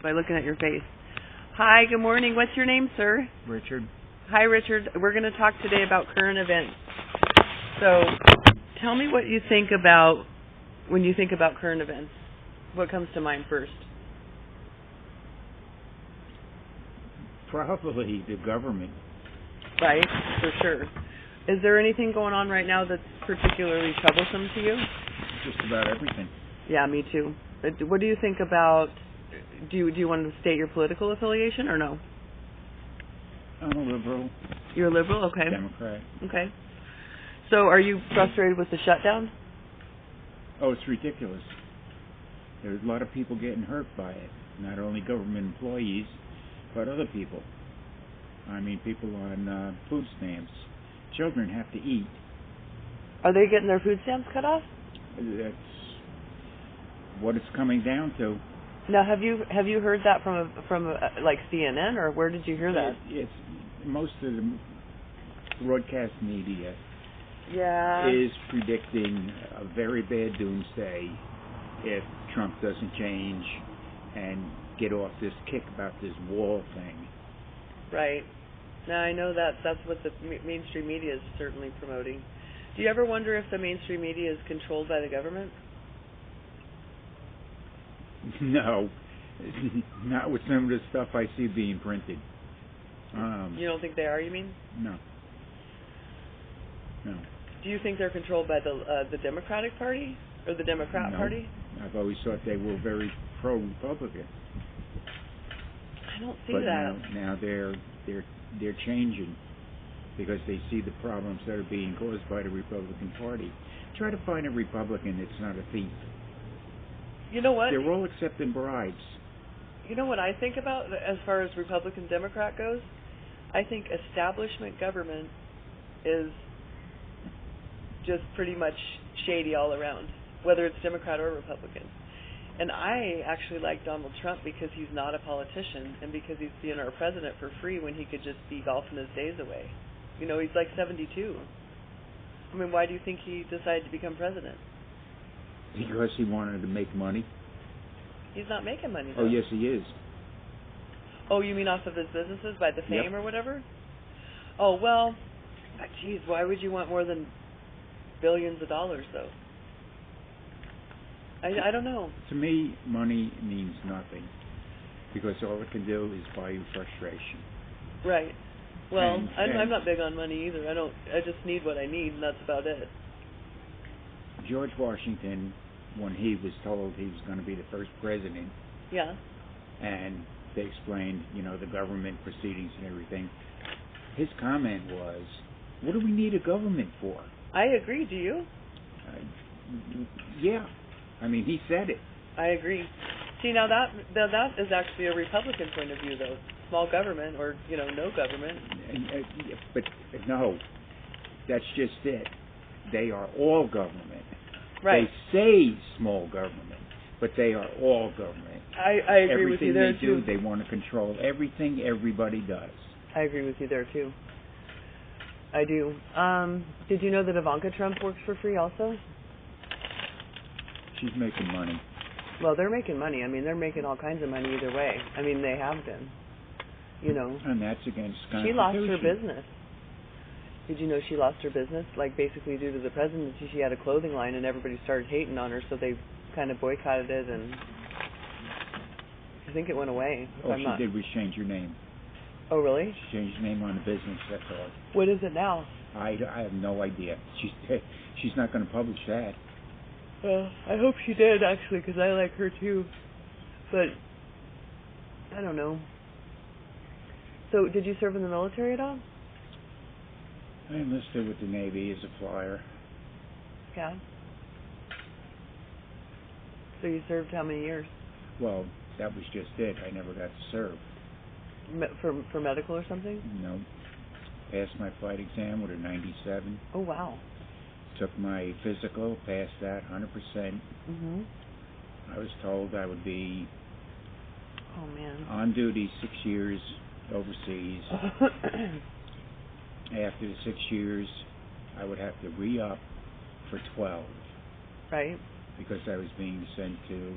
by looking at your face. Hi, good morning. What's your name, sir? Richard. Hi, Richard. We're going to talk today about current events. So, tell me what you think about when you think about current events. What comes to mind first? Probably the government. Right, for sure. Is there anything going on right now that's particularly troublesome to you? Just about everything. Yeah, me too. What do you think about, do you want to state your political affiliation or no? I'm a liberal. You're a liberal? Okay. Democrat. Okay. So are you frustrated with the shutdown? Oh, it's ridiculous. There's a lot of people getting hurt by it. Not only government employees, but other people. I mean, people on food stamps. Children have to eat. Are they getting their food stamps cut off? That's what it's coming down to. Now, have you heard that from like CNN, or where did you hear that? It's most of the broadcast media Yeah. is predicting a very bad doomsday if Trump doesn't change and get off this kick about this wall thing. Right. Now, I know that's what the mainstream media is certainly promoting. Do you ever wonder if the mainstream media is controlled by the government? No, not with some of the stuff I see being printed. You don't think they are, you mean? No. No. Do you think they're controlled by the Democratic Party or the Democrat Party? I've always thought they were very pro-Republican. I don't see but that. Now they're changing because they see the problems that are being caused by the Republican Party. Try to find a Republican that's not a thief. You know what? They're all accepting bribes. You know what I think about as far as Republican Democrat goes? I think establishment government is just pretty much shady all around, whether it's Democrat or Republican. And I actually like Donald Trump because he's not a politician and because he's being our president for free when he could just be golfing his days away. You know, he's like 72. I mean, why do you think he decided to become president? Because he wanted to make money. He's not making money, though. Oh, yes, he is. Oh, you mean off of his businesses, by the fame Yep. or whatever? Oh, well, geez, why would you want more than billions of dollars, though? I don't know. To me, money means nothing because all it can do is buy you frustration. Right. Well, And I'm not big on money either. I just need what I need, and that's about it. George Washington, when he was told he was going to be the first president, Yeah. and they explained, the government proceedings and everything, his comment was, what do we need a government for? I agree. Do you? Yeah. I mean, he said it. I agree. See, now that is actually a Republican point of view, though. Small government or, no government. But no, that's just it. They are all government. Right. They say small government, but they are all government. I agree with you there, Everything they do, they want to control everything everybody does. I agree with you there, too. I do. Did you know that Ivanka Trump works for free also? She's making money. Well, they're making money. I mean, they're making all kinds of money either way. I mean, they have been. And that's against Constitution. She lost her business. Did you know she lost her business? Like, basically due to the presidency, she had a clothing line and everybody started hating on her, so they kind of boycotted it, and I think it went away. She did was change her name. Oh, really? She changed her name on the business, that's all. What is it now? I have no idea. She's not going to publish that. I hope she did, actually, because I like her, too. But, I don't know. So, did you serve in the military at all? I enlisted with the Navy as a flyer. Yeah. So you served how many years? Well, that was just it. I never got to serve. For medical or something? No. Passed my flight exam with a 97. Oh, wow. Took my physical, passed that 100%. Mm-hmm. I was told I would be on duty 6 years overseas. After the 6 years, I would have to re-up for 12. Right. Because I was being sent to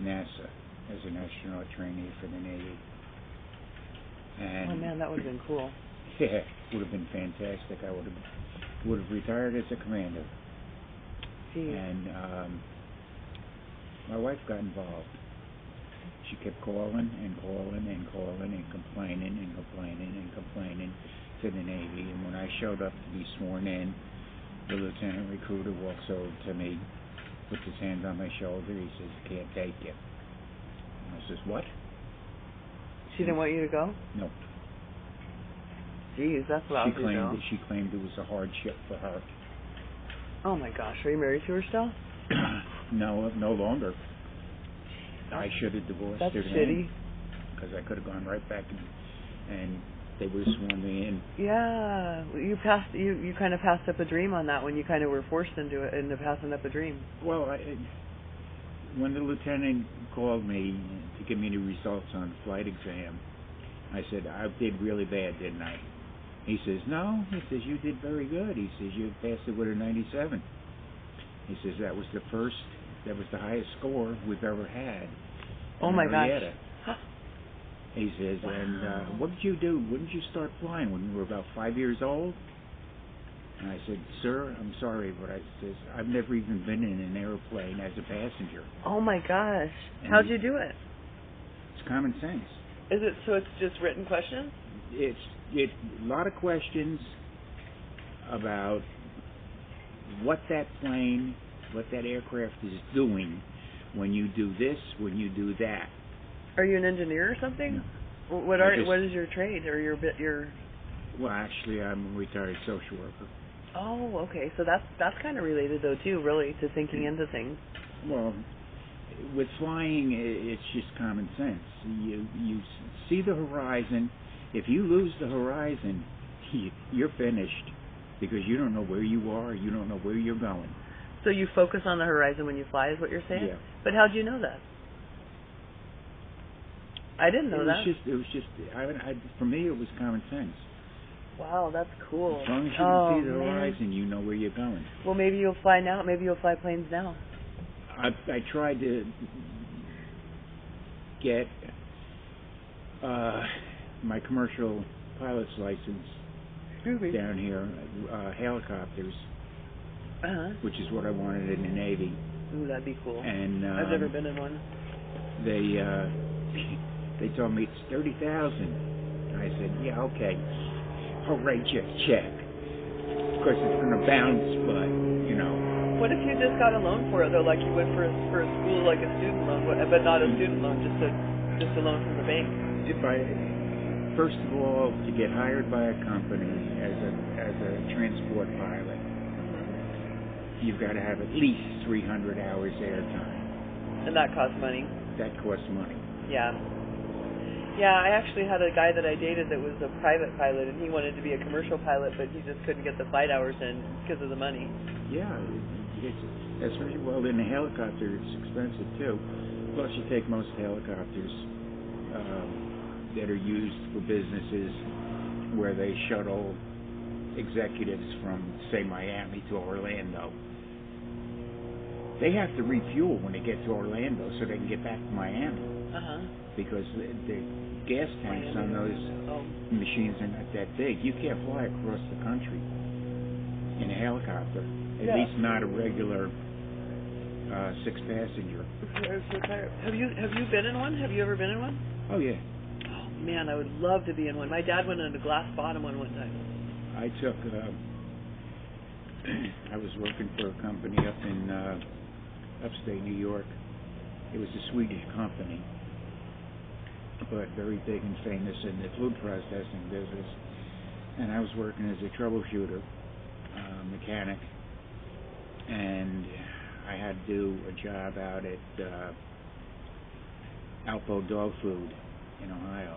NASA as an astronaut trainee for the Navy. And oh man, that would have been cool. Yeah, would have been fantastic. I would have retired as a commander. Jeez. And my wife got involved. She kept calling and complaining to the Navy. And when I showed up to be sworn in, the lieutenant recruiter walks over to me, puts his hand on my shoulder. He says, "Can't take you." And I says, "What?" She didn't want you to go? No. Jeez, that's lousy, though. She claimed it was a hardship for her. Oh my gosh, are you married to her still? No longer. I should have divorced her. That's shitty. Because I could have gone right back and they would have sworn me in. Yeah, you kind of passed up a dream on that one. You kind of were forced into passing up a dream. Well, when the lieutenant called me to give me the results on the flight exam, I said, "I did really bad, didn't I?" He says, "No." He says, "You did very good." He says, "You passed it with a 97. He says, that was the highest score we've ever had. Oh my gosh. He says, wow. And what did you do? When did you start flying? When you were about 5 years old? And I said, "Sir, I'm sorry, but I've never even been in an airplane as a passenger." Oh my gosh. And How'd you do it? It's common sense. Is it so it's just written questions? It's a lot of questions about what that aircraft is doing when you do this, when you do that. Are you an engineer or something? No. What is your trade or your? Well, actually, I'm a retired social worker. Oh, okay. So that's kind of related though too, really, to thinking into things. Well, with flying, it's just common sense. You see the horizon. If you lose the horizon, you're finished because you don't know where you are. You don't know where you're going. So you focus on the horizon when you fly, is what you're saying? Yeah. But how'd you know that? I didn't know that. It was just. For me, it was common sense. Wow, that's cool. As long as you can see the horizon, you know where you're going. Well, maybe you'll fly now. Maybe you'll fly planes now. I tried to get my commercial pilot's license down here, helicopters, which is what I wanted in the Navy. Ooh, that'd be cool. And I've never been in one. They told me it's $30,000. I said, "Yeah, okay, I'll write you a check. Of course, it's going to bounce, but you know." What if you just got a loan for it though, like you would for a school, like a student loan, but not a student loan, just a loan from the bank? First of all, to get hired by a company as a transport pilot, you've got to have at least 300 hours airtime. And that costs money. That costs money. Yeah. Yeah, I actually had a guy that I dated that was a private pilot, and he wanted to be a commercial pilot, but he just couldn't get the flight hours in because of the money. Yeah, that's right. Well, in a helicopter, it's expensive too. Plus, you take most helicopters that are used for businesses where they shuttle executives from, say, Miami to Orlando. They have to refuel when they get to Orlando so they can get back to Miami. Because the gas tanks on those machines are not that big. You can't fly across the country in a helicopter. At least not a regular 6-passenger. Have you been in one? Have you ever been in one? Oh yeah. Oh man, I would love to be in one. My dad went in a glass bottom one time. I took. I was working for a company up in upstate New York. It was a Swedish company, but very big and famous in the food processing business. And I was working as a troubleshooter, mechanic, and I had to do a job out at Alpo Dog Food in Ohio.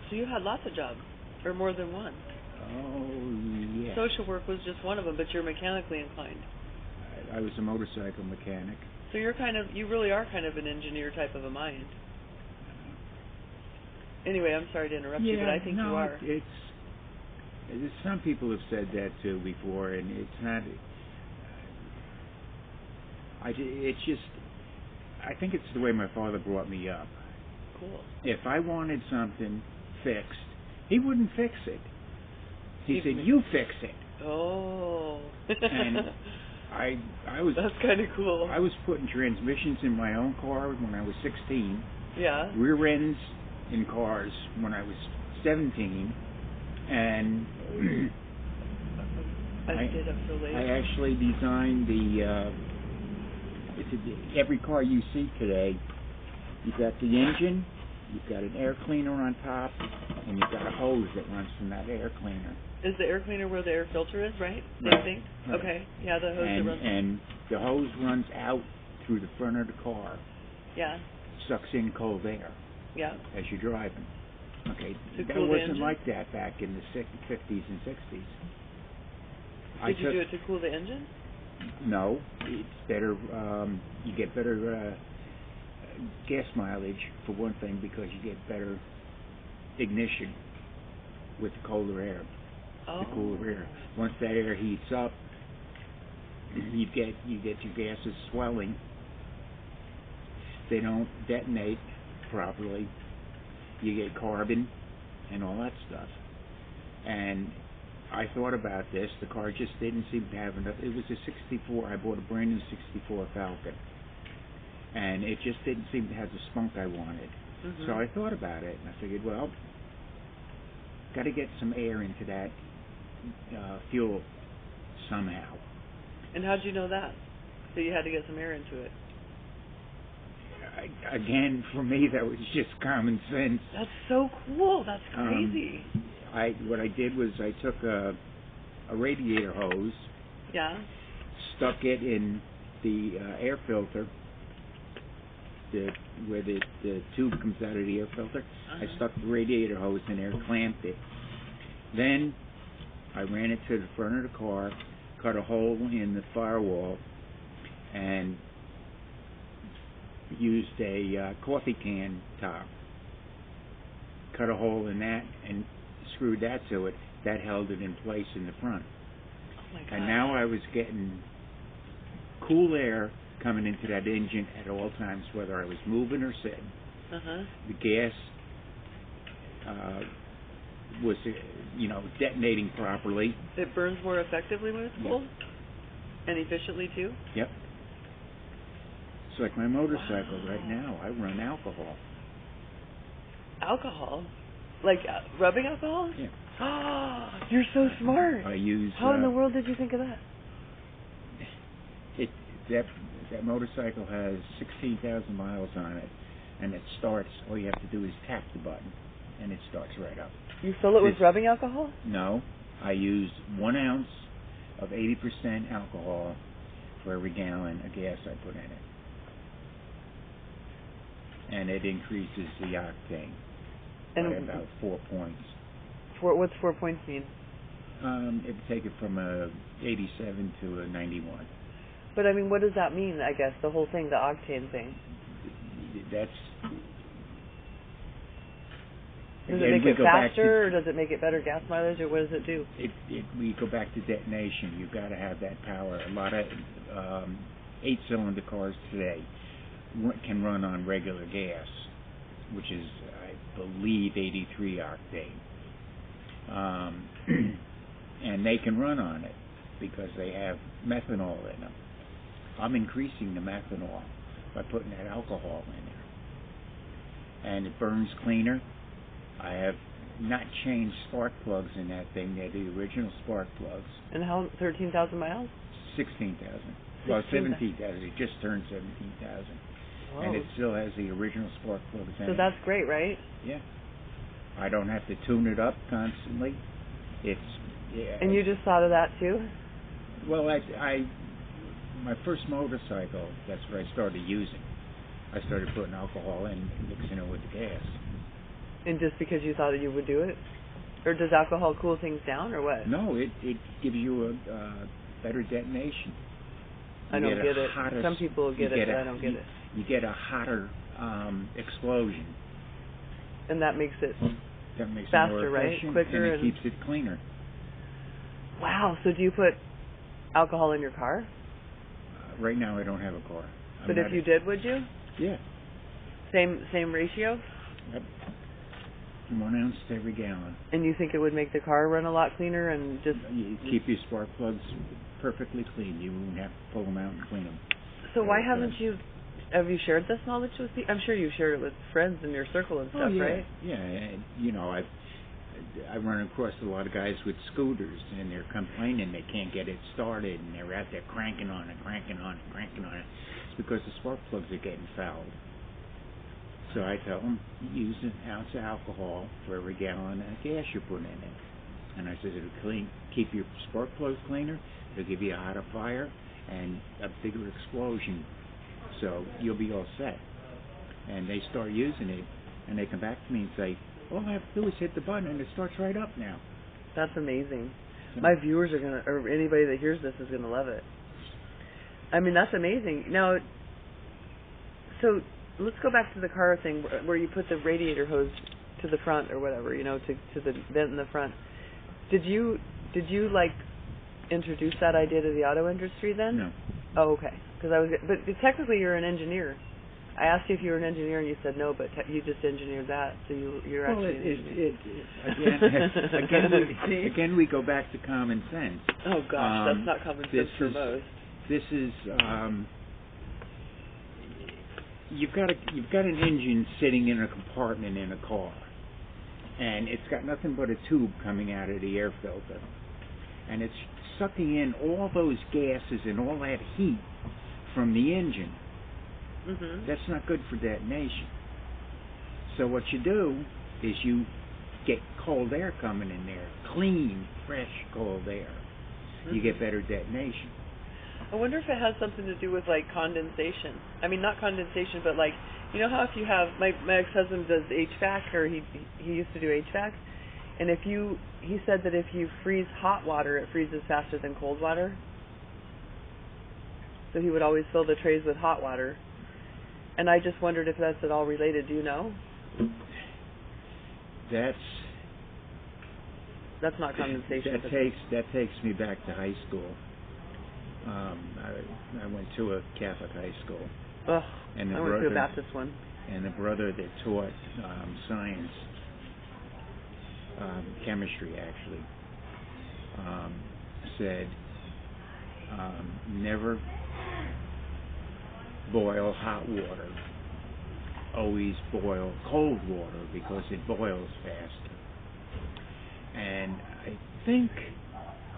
So you had lots of jobs, or more than one. Oh, yeah. Social work was just one of them, but you're mechanically inclined. I was a motorcycle mechanic. So you really are kind of an engineer type of a mind. Anyway, I'm sorry to interrupt you, but I think you are. Some people have said that too before, and it's not. It's just. I think it's the way my father brought me up. cool. If I wanted something fixed, he wouldn't fix it. He said, Even- "You fix it." Oh. And I was That's kind of cool. I was putting transmissions in my own car when I was 16. Yeah. Rear ends in cars when I was 17, and I stayed up so late. I actually designed every car you see today. You've got the engine, you've got an air cleaner on top, and you've got a hose that runs from that air cleaner. Is the air cleaner where the air filter is, right? Same Right. thing? Right. Okay. Yeah, the hose that runs. And the hose runs out through the front of the car, Yeah. sucks in cold air Yeah. as you're driving. Okay, To that cool the wasn't engine? like that back in the 50s and 60s. Did you do it to cool the engine? No, it's better. You get better gas mileage for one thing because you get better ignition with the colder air, Oh. the cooler air. Once that air heats up, you get your gases swelling. They don't detonate properly. You get carbon and all that stuff. And I thought about this. The car just didn't seem to have enough. It was a 64. I bought a brand new 64 Falcon. And it just didn't seem to have the spunk I wanted. Mm-hmm. So I thought about it, and I figured, well, got to get some air into that fuel somehow. And how'd you know that? So you had to get some air into it. Again, for me, that was just common sense. That's so cool. That's crazy. What I did was I took a radiator hose, Yeah. stuck it in the air filter, where the tube comes out of the air filter. Uh-huh. I stuck the radiator hose in there, clamped it. Then I ran it to the front of the car, cut a hole in the firewall, and used a coffee can top. Cut a hole in that and screwed that to it. That held it in place in the front. Oh my God. And now I was getting cool air coming into that engine at all times, whether I was moving or sitting. Uh-huh. The gas was, detonating properly. It burns more effectively when it's cold? And efficiently too? Yep. It's like my motorcycle right now. I run alcohol. Alcohol? Like rubbing alcohol? Yeah. You're so smart. I use. How in the world did you think of that? That motorcycle has 16,000 miles on it, and it starts. All you have to do is tap the button, and it starts right up. You fill it with rubbing alcohol? No, I use 1 ounce of 80% alcohol for every gallon of gas I put in it, and it increases the octane by about 4 points. What's 4 points mean? It'd take it from a 87 to a 91. But I mean, what does that mean? I guess the whole thing, the octane thing. That's. Does it make it faster, or does it make it better gas mileage, or what does it do? We go back to detonation. You've got to have that power. A lot of 8-cylinder cars today can run on regular gas, which is, I believe, 83 octane. And they can run on it because they have methanol in them. I'm increasing the methanol by putting that alcohol in there. And it burns cleaner. I have not changed spark plugs in that thing. They're the original spark plugs. And how, 13,000 miles? 16,000. Well, 17,000. It just turned 17,000. And it still has the original spark plugs in it. So that's great, right? Yeah. I don't have to tune it up constantly. And you just thought of that too? Well, my first motorcycle, that's what I started using. I started putting alcohol in and mixing it with the gas. And just because you thought that you would do it? Or does alcohol cool things down, or what? No, it gives you a better detonation. I don't get it. Some people get it, but I don't get it. You get a hotter explosion. And that makes it makes faster, it more efficient, right? Quicker, and it keeps it cleaner. Wow. So do you put alcohol in your car? Right now, I don't have a car. But if you did, would you? Yeah. Same ratio? Yep. 1 ounce to every gallon. And you think it would make the car run a lot cleaner and just... You keep your spark plugs perfectly clean. You won't have to pull them out and clean them. So why haven't you... Have you shared this knowledge with people? I'm sure you shared it with friends in your circle and stuff, right? Yeah. And, you know, I run across a lot of guys with scooters, and they're complaining they can't get it started, and they're out there cranking on it. It's because the spark plugs are getting fouled. So I tell them, use an ounce of alcohol for every gallon of gas you put in it. And I said, it'll keep your spark plugs cleaner, it'll give you a hotter fire, and a bigger explosion. So you'll be all set. And they start using it, and they come back to me and say, all I have to do is hit the button, and it starts right up now. That's amazing. So my viewers are going to, or anybody that hears this is going to love it. I mean, that's amazing. Now, so... let's go back to the car thing where you put the radiator hose to the front or whatever, you know, to the vent in the front. Did you like introduce that idea to the auto industry then? No. Oh, okay. But technically you're an engineer. I asked you if you were an engineer and you said no, but you just engineered that, so you're actually an engineer. Again, we go back to common sense. Oh gosh, that's not common sense for most. This is. You've got an engine sitting in a compartment in a car, and it's got nothing but a tube coming out of the air filter, and it's sucking in all those gases and all that heat from the engine. Mm-hmm. That's not good for detonation. So what you do is you get cold air coming in there, clean, fresh, cold air. Mm-hmm. You get better detonation. I wonder if it has something to do with like condensation. I mean, not condensation, but like, you know how if you have my ex-husband does HVAC, or he used to do HVAC, and he said that if you freeze hot water, it freezes faster than cold water. So he would always fill the trays with hot water, and I just wondered if that's at all related. Do you know? That's not condensation. That takes me back to high school. I went to a Catholic high school. Ugh, I went to a Baptist one. And the brother that taught science, chemistry actually, said, never boil hot water. Always boil cold water because it boils faster. And I think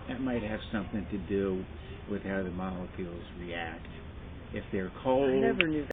that might have something to do with how the molecules react. If they're cold, I never knew that.